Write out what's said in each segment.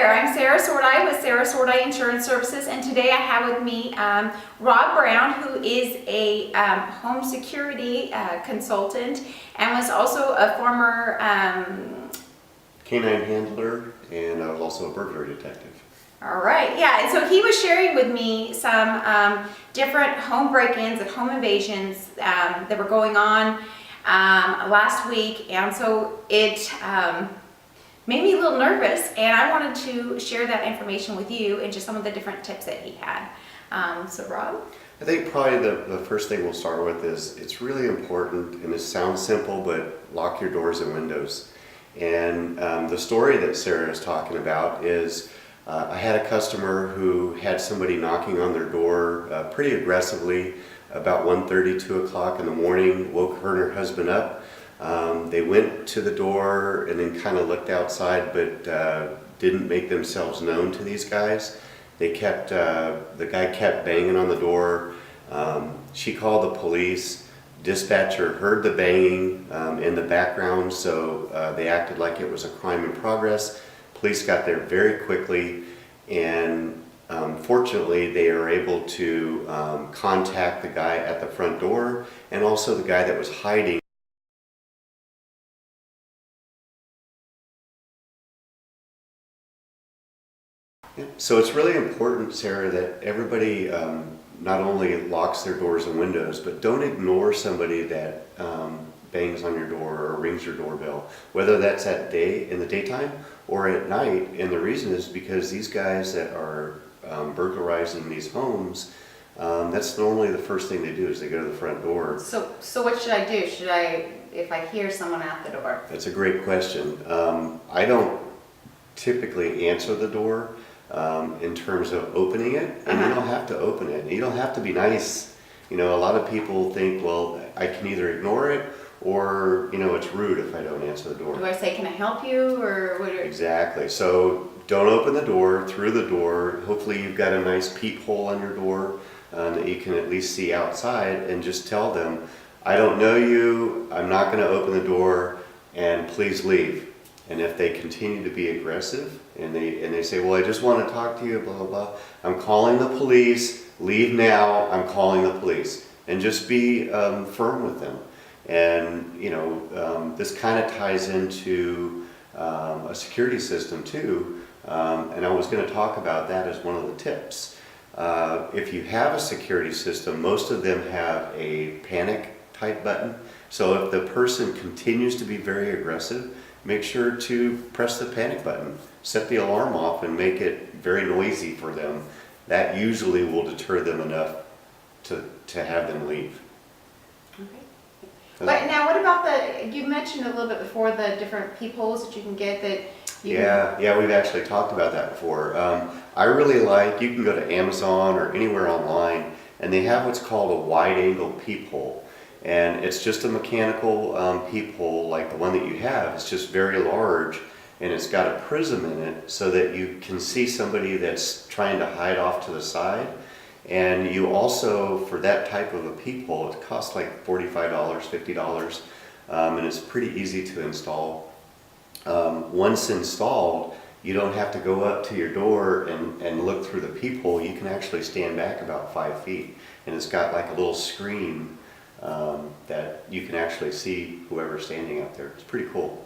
there. I'm Sarah Sordi with Sarah Sordi Insurance Services, and today I have with me Rob Brown, who is a home security consultant and was also a former canine handler, and I was also a burglary detective. All right, yeah, and so he was sharing with me some different home break-ins and home invasions that were going on last week, and so it made me a little nervous, and I wanted to share that information with you and just some of the different tips that he had. So Rob? I think probably the first thing we'll start with is it's really important, and it sounds simple, but lock your doors and windows. And the story that Sarah is talking about is I had a customer who had somebody knocking on their door pretty aggressively about 1:30, 2 o'clock in the morning, woke her and her husband up. They went to the door and then kind of looked outside, but didn't make themselves known to these guys. The guy kept banging on the door. She called the police. Dispatcher heard the banging in the background, so they acted like it was a crime in progress. Police got there very quickly, and fortunately they are able to contact the guy at the front door and also the guy that was hiding. So it's really important, Sarah, that everybody not only locks their doors and windows, but don't ignore somebody that bangs on your door or rings your doorbell, whether that's in the daytime or at night. And the reason is because these guys that are burglarizing these homes, that's normally the first thing they do is they go to the front door. So what should I do? If I hear someone at the door? That's a great question. I don't typically answer the door in terms of opening it, and you don't have to open it. You don't have to be nice. You know, a lot of people think, well, I can either ignore it or, you know, it's rude if I don't answer the door. Do I say, can I help you, or what? Exactly. So don't open the door. Through the door, hopefully you've got a nice peephole on your door that you can at least see outside, and just tell them, I don't know you, I'm not going to open the door, and please leave. And if they continue to be aggressive and they say, well, I just want to talk to you, blah, blah, blah, I'm calling the police, leave now, I'm calling the police. And just be firm with them. And, you know, this kind of ties into a security system too. And I was going to talk about that as one of the tips. If you have a security system, most of them have a panic type button. So if the person continues to be very aggressive, make sure to press the panic button, set the alarm off, and make it very noisy for them. That usually will deter them enough to have them leave. Okay. But now what about you mentioned a little bit before the different peepholes that you can get that Yeah, we've actually talked about that before. I really you can go to Amazon or anywhere online, and they have what's called a wide angle peephole. And it's just a mechanical peephole like the one that you have. It's just very large, and it's got a prism in it so that you can see somebody that's trying to hide off to the side. And you also, for that type of a peephole, it costs like $45, $50, and it's pretty easy to install. Once installed, you don't have to go up to your door and look through the peephole. You can actually stand back about 5 feet, and it's got like a little screen that you can actually see whoever's standing out there. It's pretty cool.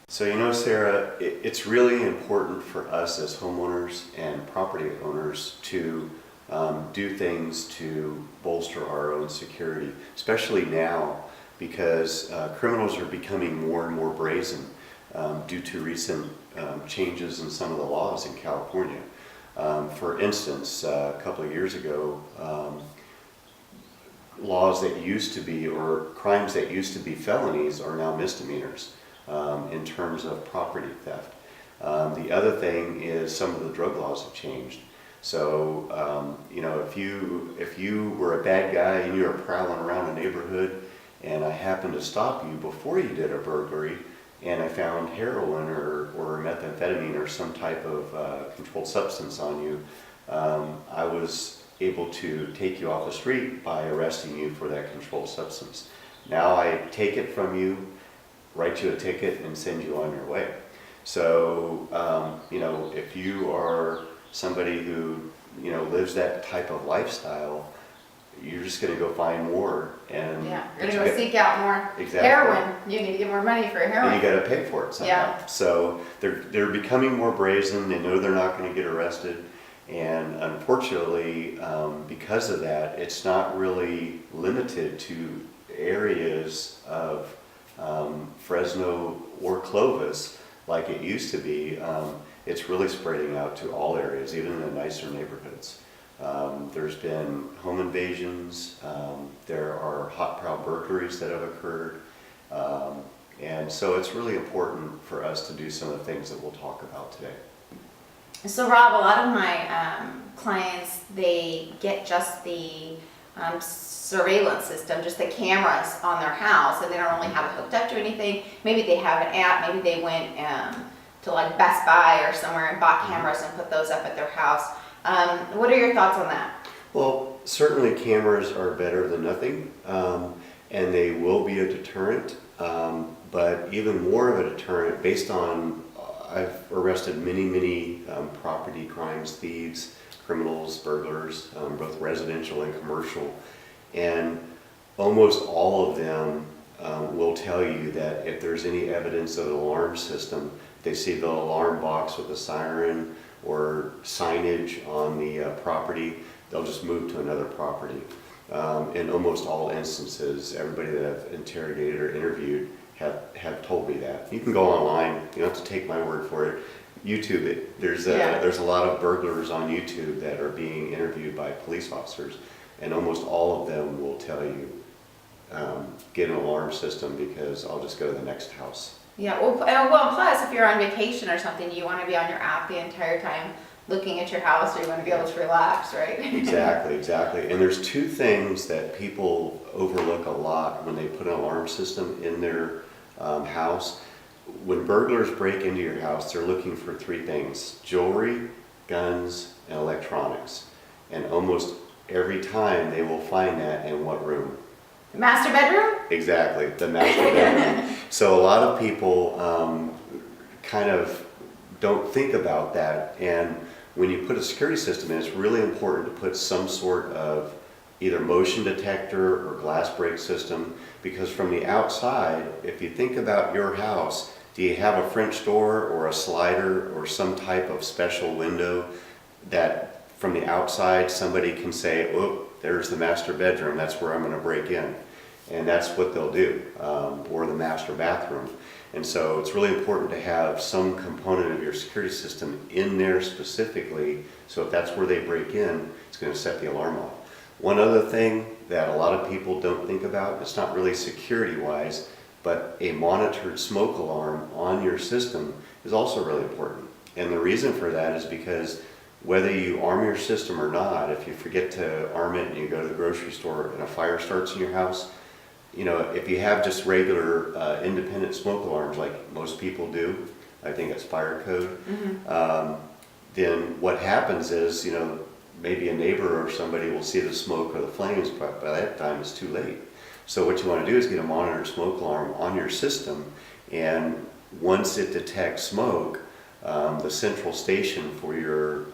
So, you know, Sarah, it's really important for us as homeowners and property owners to do things to bolster our own security, especially now because criminals are becoming more and more brazen due to recent changes in some of the laws in California. For instance, a couple of years ago, laws that used to be, or crimes that used to be felonies, are now misdemeanors in terms of property theft. The other thing is some of the drug laws have changed. So, you know, if you were a bad guy and you were prowling around a neighborhood and I happened to stop you before you did a burglary and I found heroin or methamphetamine or some type of controlled substance on you, I was able to take you off the street by arresting you for that controlled substance. Now I take it from you, write you a ticket, and send you on your way. So, if you are somebody who, lives that type of lifestyle, you're just gonna go find more and. Yeah, you're gonna go seek out more Exactly. heroin. You need to get more money for heroin. And you gotta pay for it somehow. Yeah. So they're becoming more brazen, they know they're not gonna get arrested. And unfortunately, because of that, it's not really limited to areas of Fresno or Clovis like it used to be. It's really spreading out to all areas, even in the nicer neighborhoods. There's been home invasions, there are hot prowl burglaries that have occurred. And so it's really important for us to do some of the things that we'll talk about today. So Rob, a lot of my clients, they get just the surveillance system, just the cameras on their house, and they don't really have it hooked up to anything. Maybe they have an app, maybe they went to like Best Buy or somewhere and bought cameras and put those up at their house. What are your thoughts on that? Well, certainly cameras are better than nothing, and they will be a deterrent, but even more of a deterrent based on, I've arrested many property crimes, thieves, criminals, burglars, both residential and commercial, and almost all of them will tell you that if there's any evidence of an alarm system, they see the alarm box with a siren or signage on the property, they'll just move to another property. In almost all instances, everybody that I've interrogated or interviewed have told me that. You can go online, you don't have to take my word for it. YouTube it. There's a lot of burglars on YouTube that are being interviewed by police officers, and almost all of them will tell you, get an alarm system because I'll just go to the next house. Yeah, well, plus if you're on vacation or something, you want to be on your app the entire time looking at your house, or you want to be able to relax, right? Exactly. And there's two things that people overlook a lot when they put an alarm system in their house. When burglars break into your house, they're looking for three things: jewelry, guns, and electronics. And almost every time they will find that in what room? The master bedroom? Exactly, the master bedroom. So a lot of people kind of don't think about that, and when you put a security system in, it's really important to put some sort of either motion detector or glass break system, because from the outside, if you think about your house, do you have a French door or a slider or some type of special window that from the outside somebody can say, oh, there's the master bedroom, that's where I'm going to break in. And that's what they'll do, or the master bathroom. And so it's really important to have some component of your security system in there specifically, so if that's where they break in, it's going to set the alarm off. One other thing that a lot of people don't think about, it's not really security-wise, but a monitored smoke alarm on your system is also really important. And the reason for that is because whether you arm your system or not, if you forget to arm it and you go to the grocery store and a fire starts in your house, if you have just regular independent smoke alarms like most people do, I think it's fire code, then what happens is, maybe a neighbor or somebody will see the smoke or the flames, but by that time it's too late. So what you want to do is get a monitored smoke alarm on your system, and once it detects smoke, the central station for your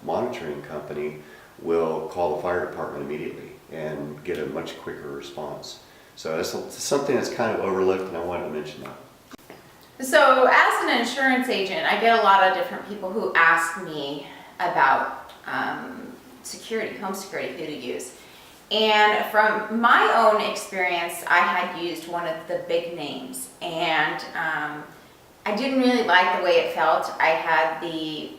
monitoring company will call the fire department immediately and get a much quicker response. So that's something that's kind of overlooked, and I wanted to mention that. So as an insurance agent, I get a lot of different people who ask me about security, home security, who to use. And from my own experience, I had used one of the big names, and I didn't really like the way it felt. I had he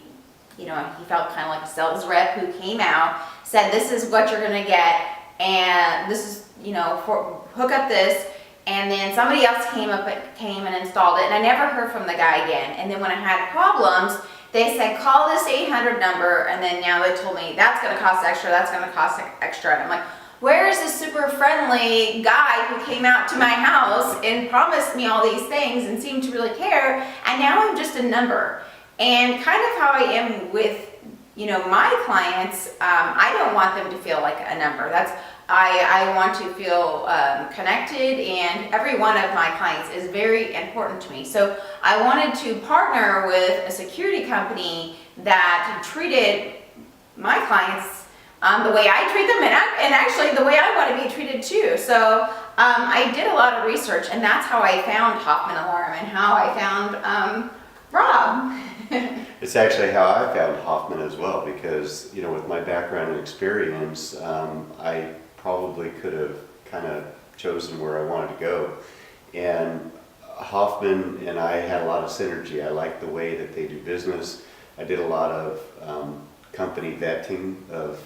felt kind of like a sales rep who came out, said, this is what you're going to get, and this is, hook up this, and then somebody else came and installed it, and I never heard from the guy again. And then when I had problems, they said, call this 800 number, and then now they told me that's going to cost extra, that's going to cost extra, and I'm like, where is this super friendly guy who came out to my house and promised me all these things and seemed to really care, and now I'm just a number. And kind of how I am with my clients, I don't want them to feel like a number. That's I want to feel connected, and every one of my clients is very important to me. So I wanted to partner with a security company that treated my clients the way I treat them, and actually the way I want to be treated too. So I did a lot of research, and that's how I found Hoffman Alarm and how I found Rob. It's actually how I found Hoffman as well, because, with my background and experience, I probably could have kind of chosen where I wanted to go. And Hoffman and I had a lot of synergy. I liked the way that they do business. I did a lot of company vetting of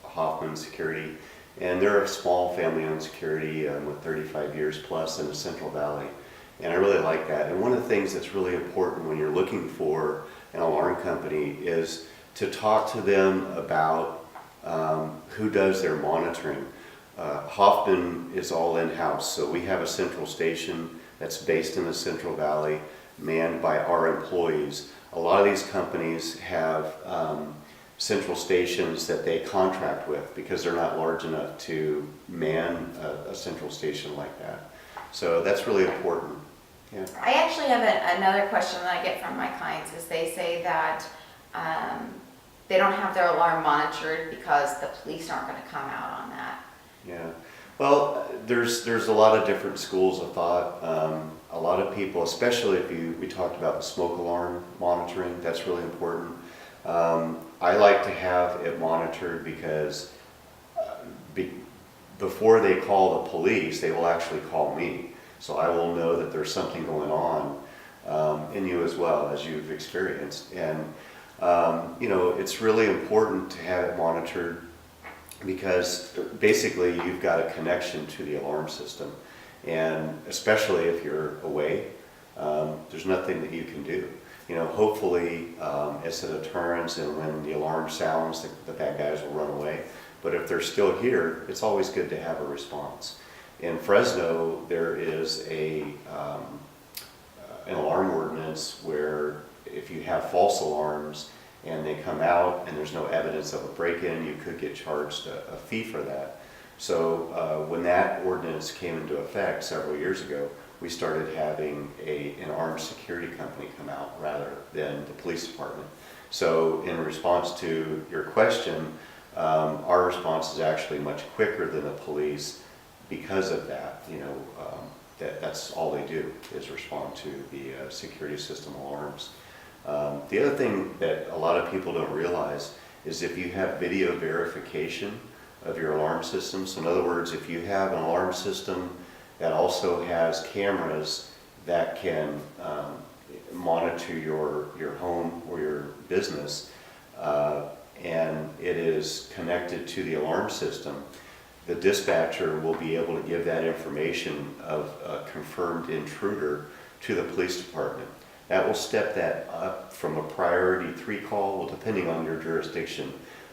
Hoffman Security, and they're a small family-owned security with 35 years plus in the Central Valley. And I really like that. And one of the things that's really important when you're looking for an alarm company is to talk to them about who does their monitoring. Hoffman is all in-house, so we have a central station that's based in the Central Valley, manned by our employees. A lot of these companies have central stations that they contract with because they're not large enough to man a central station like that. So that's really important. Yeah. I actually have another question that I get from my clients is they say that they don't have their alarm monitored because the police aren't going to come out on that. Yeah. Well, there's a lot of different schools of thought. A lot of people, especially if we talked about smoke alarm monitoring, that's really important. I like to have it monitored because before they call the police, they will actually call me. So I will know that there's something going on in you as well, as you've experienced. And, it's really important to have it monitored because basically you've got a connection to the alarm system. And especially if you're away, there's nothing that you can do. Hopefully it's a deterrence, and when the alarm sounds, the bad guys will run away. But if they're still here, it's always good to have a response. In Fresno, there is an alarm ordinance where if you have false alarms and they come out and there's no evidence of a break-in, you could get charged a fee for that. So when that ordinance came into effect several years ago, we started having an armed security company come out rather than the police department. So in response to your question, our response is actually much quicker than the police because of that. That's all they do is respond to the security system alarms. The other thing that a lot of people don't realize is if you have video verification of your alarm system, so in other words, if you have an alarm system that also has cameras that can monitor your home or your business, and it is connected to the alarm system, the dispatcher will be able to give that information of a confirmed intruder to the police department. That will step that up from a priority 3 call, well, depending on your jurisdiction,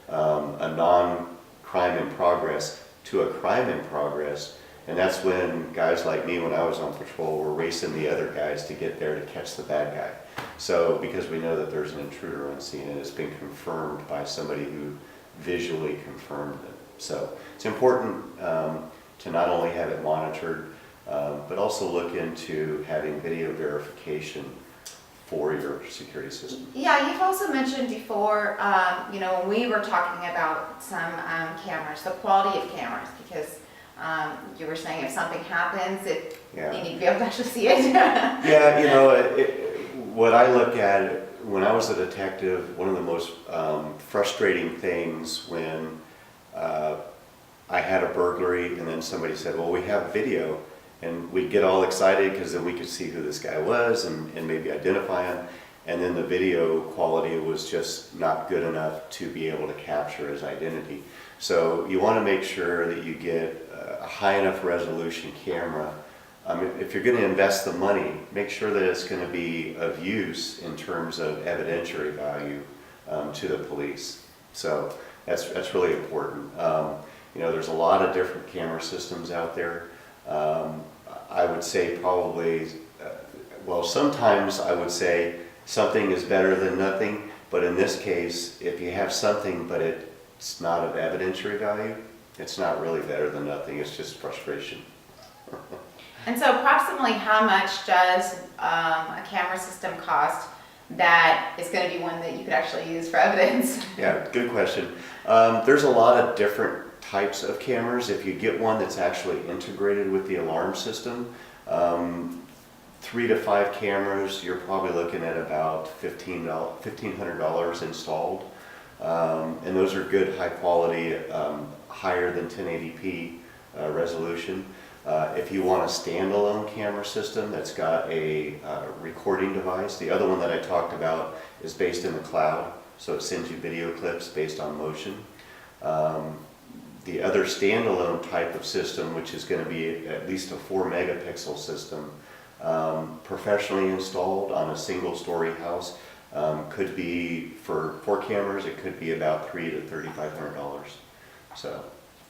a non-crime in progress to a crime in progress. And that's when guys like me, when I was on patrol, were racing the other guys to get there to catch the bad guy. So because we know that there's an intruder on scene and it's been confirmed by somebody who visually confirmed it. So it's important to not only have it monitored, but also look into having video verification for your security system. Yeah, you've also mentioned before, when we were talking about some cameras, the quality of cameras, because you were saying if something happens, you need to be able to actually see it. Yeah, what I look at, when I was a detective, one of the most frustrating things when I had a burglary and then somebody said, well, we have video, and we'd get all excited because then we could see who this guy was and maybe identify him, and then the video quality was just not good enough to be able to capture his identity. So you want to make sure that you get a high enough resolution camera. If you're going to invest the money, make sure that it's going to be of use in terms of evidentiary value to the police. So that's really important. There's a lot of different camera systems out there. I would say probably, sometimes I would say something is better than nothing, but in this case, if you have something but it's not of evidentiary value, It's not really better than nothing, it's just frustration. And so approximately how much does a camera system cost that is going to be one that you could actually use for evidence? Yeah, good question. There's a lot of different types of cameras. If you get one that's actually integrated with the alarm system, 3 to 5 cameras, you're probably looking at about $1,500 installed. And those are good, high quality, higher than 1080p resolution. If you want a standalone camera system that's got a recording device, the other one that I talked about is based in the cloud, so it sends you video clips based on motion. The other standalone type of system, which is going to be at least a 4 megapixel system, professionally installed on a single story house, could be, for 4 cameras, it could be about $300 to $3,500. So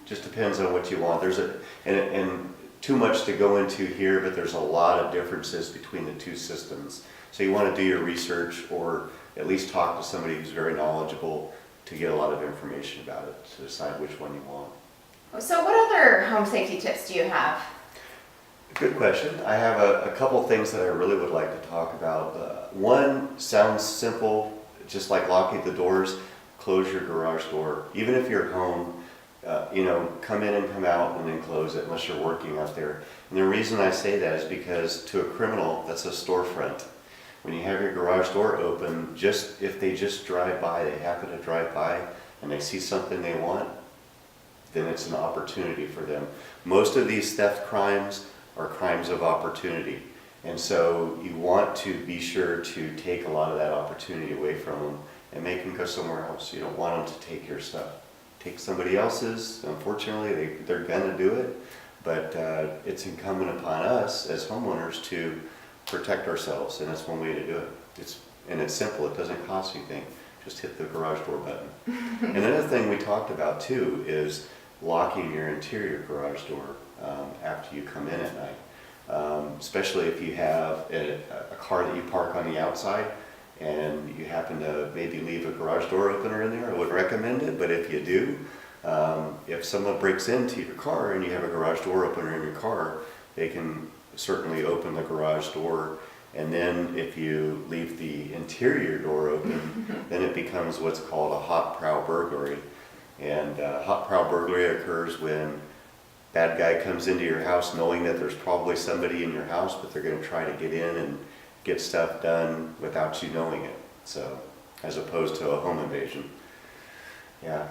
just depends on what you want. There's and too much to go into here, but there's a lot of differences between the two systems. So you want to do your research, or at least talk to somebody who's very knowledgeable to get a lot of information about it, to decide which one you want. So what other home safety tips do you have? Good question. I have a couple things that I really would like to talk about. One sounds simple, just like locking the doors. Close your garage door. Even if you're home, come in and come out and then close it unless you're working out there. And the reason I say that is because to a criminal, that's a storefront. When you have your garage door open, if they just drive by, they happen to drive by and they see something they want, then it's an opportunity for them. Most of these theft crimes are crimes of opportunity. And so you want to be sure to take a lot of that opportunity away from them and make them go somewhere else. You don't want them to take your stuff. Take somebody else's. Unfortunately, they're gonna do it, but it's incumbent upon us as homeowners to protect ourselves, and that's one way to do it. It's simple. It doesn't cost anything. Just hit the garage door button. And another thing we talked about too is locking your interior garage door after you come in at night, especially if you have a car that you park on the outside and you happen to maybe leave a garage door opener in there. I wouldn't recommend it, but if you do, if someone breaks into your car and you have a garage door opener in your car, they can certainly open the garage door. And then if you leave the interior door open, then it becomes what's called a hot prowl burglary. And hot prowl burglary occurs when bad guy comes into your house knowing that there's probably somebody in your house, but they're going to try to get in and get stuff done without you knowing it. So, as opposed to a home invasion. Yeah.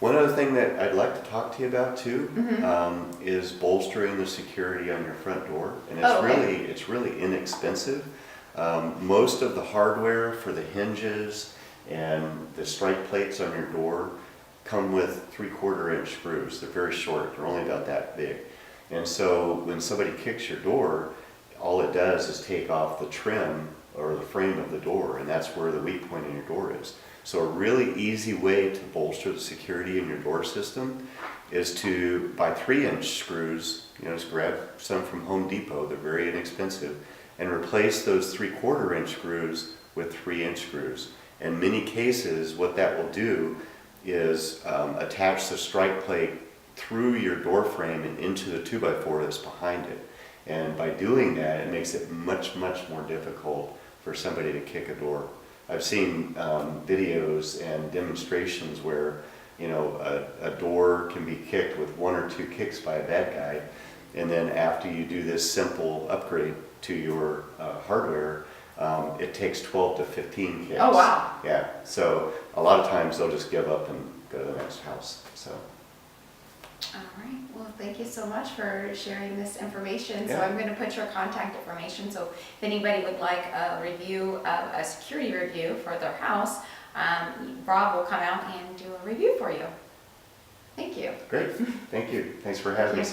One other thing that I'd like to talk to you about too is bolstering the security on your front door, and it's really inexpensive. Most of the hardware for the hinges and the strike plates on your door come with 3/4 inch screws. They're very short. They're only about that big. And so when somebody kicks your door, all it does is take off the trim or the frame of the door, and that's where the weak point in your door is. So a really easy way to bolster the security in your door system is to buy 3-inch screws. Just grab some from Home Depot. They're very inexpensive, and replace those 3/4 inch screws with 3-inch screws. In many cases, what that will do is attach the strike plate through your door frame and into the 2x4 that's behind it. And by doing that, it makes it much, much more difficult for somebody to kick a door. I've seen videos and demonstrations where a door can be kicked with 1 or 2 kicks by a bad guy, and then after you do this simple upgrade to your hardware, it takes 12 to 15 kicks. Oh, wow. Yeah, so a lot of times they'll just give up and go to the next house. So. All right. Well, thank you so much for sharing this information. So Yeah. I'm going to put your contact information. So if anybody would like a review, a security review for their house, Rob will come out and do a review for you. Thank you. Great. Thank you. Thanks for having me.